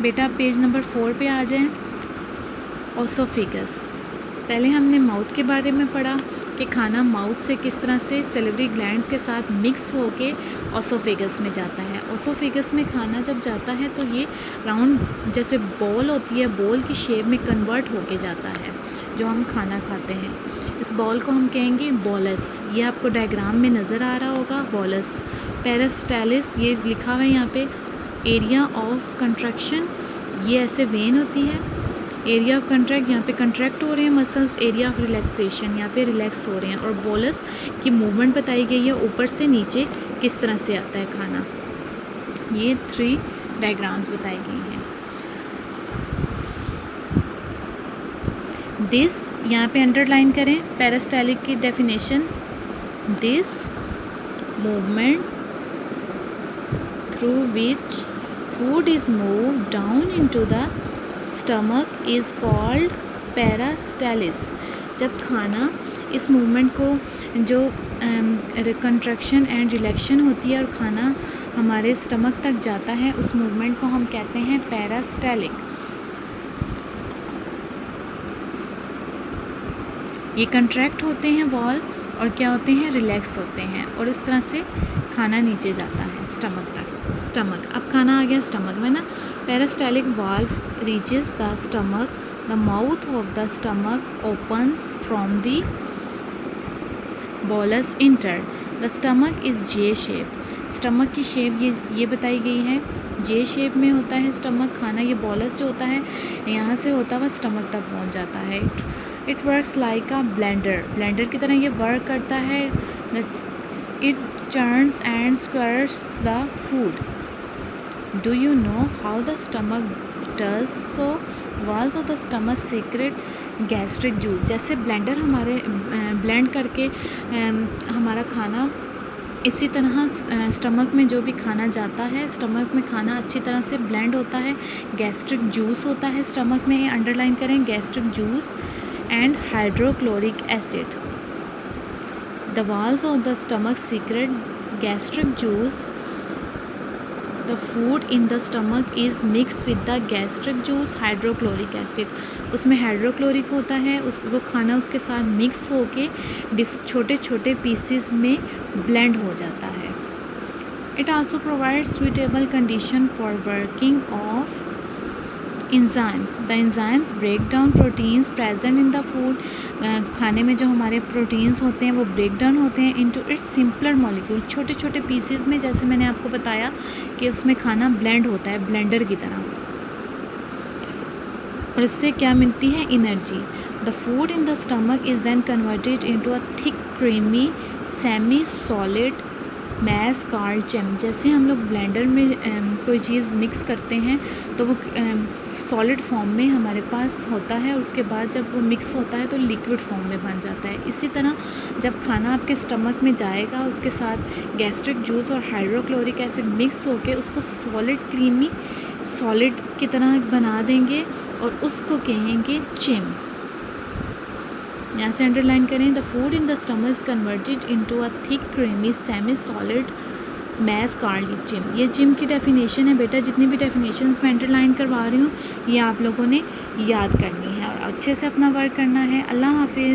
बेटा page number 4 पे आ जाएं। ओसोफेगस। पहले हमने माउथ के बारे में पढ़ा कि खाना माउथ से किस तरह से सेलिवरी ग्लैंड्स के साथ मिक्स होके ओसोफेगस में जाता है। ओसोफेगस में खाना जब जाता है तो ये राउंड जैसे बॉल होती है, बॉल की शेप में कन्वर्ट होके जाता है जो हम खाना खाते हैं। इस बॉल को हम कहेंगे बोलस। ये आपको डायग्राम में नज़र आ रहा होगा, बोलस। पेरिस्टालिस ये लिखा हुआ है यहाँ पे, एरिया ऑफ कंट्रैक्शन। ये ऐसे वेन होती है, एरिया ऑफ कंट्रैक्ट, यहाँ पे कंट्रैक्ट हो रहे हैं मसल्स, एरिया ऑफ रिलैक्सेशन, यहाँ पे रिलैक्स हो रहे हैं। और बोलस की मूवमेंट बताई गई है, ऊपर से नीचे किस तरह से आता है खाना। ये 3 डायग्राम्स बताई गई हैं। दिस यहाँ पे अंडरलाइन करें पेरिस्टालिक की definition. This movement through which food is move down into the stomach is called peristalsis. जब खाना इस मूवमेंट को जो कंट्रैक्शन एंड रिलैक्शन होती है और खाना हमारे स्टमक तक जाता है, उस मूवमेंट को हम कहते हैं पेरिस्टालिक। ये कंट्रैक्ट होते हैं वॉल और क्या होते हैं, रिलैक्स होते हैं, और इस तरह से खाना नीचे जाता है स्टमक तक। स्टमक, अब खाना आ गया स्टमक में ना। Peristaltic valve reaches the stomach, the mouth of the stomach opens from the bolus enter. The stomach is J shape. Stomach की शेप ये बताई गई है, जे शेप में होता है स्टमक। खाना ये बोलस जो होता है यहाँ से होता हुआ स्टमक तक पहुँच जाता है। It works like a blender. Blender की तरह ये वर्क करता है। It churns and squares the food. Do you know how the stomach does so? Walls of the stomach secrete gastric juice. जैसे ब्लेंडर हमारे ब्लेंड करके हमारा खाना, इसी तरह स्टमक में जो भी खाना जाता है, स्टमक में खाना अच्छी तरह से ब्लेंड होता है। गैस्ट्रिक जूस होता है स्टमक में, अंडरलाइन करें, gastric juice and hydrochloric acid. The walls of the stomach secrete gastric juice. The food in the stomach is mixed with the gastric juice, hydrochloric acid. उसमें hydrochloric होता है, वो खाना उसके साथ मिक्स होके छोटे छोटे पीसेस में ब्लेंड हो जाता है। It also provides suitable condition for working of enzymes. The enzymes break down proteins present in the food. खाने में जो हमारे प्रोटीन्स होते हैं वो ब्रेक डाउन होते हैं into its simpler molecule, छोटे छोटे पीसेस में, जैसे मैंने आपको बताया कि उसमें खाना ब्लेंड होता है ब्लेंडर की तरह, और इससे क्या मिलती है, energy. The food in the stomach is then converted into a thick creamy semi solid mass called chem. जैसे हम लोग ब्लेंडर में कोई चीज़ मिक्स करते हैं तो वो सॉलिड फॉर्म में हमारे पास होता है, उसके बाद जब वो मिक्स होता है तो लिक्विड फॉर्म में बन जाता है। इसी तरह जब खाना आपके स्टमक में जाएगा, उसके साथ गैस्ट्रिक जूस और हाइड्रोक्लोरिक एसिड मिक्स होके उसको सॉलिड क्रीमी सॉलिड की तरह बना देंगे और उसको कहेंगे चिम। यहाँ से अंडरलाइन करें, the food in the stomach is converted into a thick creamy semi solid mass called chyme. ये चिम की डेफिनेशन है बेटा। जितनी भी डेफिनेशंस मैं अंडरलाइन करवा रही हूँ ये आप लोगों ने याद करनी है और अच्छे से अपना वर्क करना है। अल्लाह हाफिज़।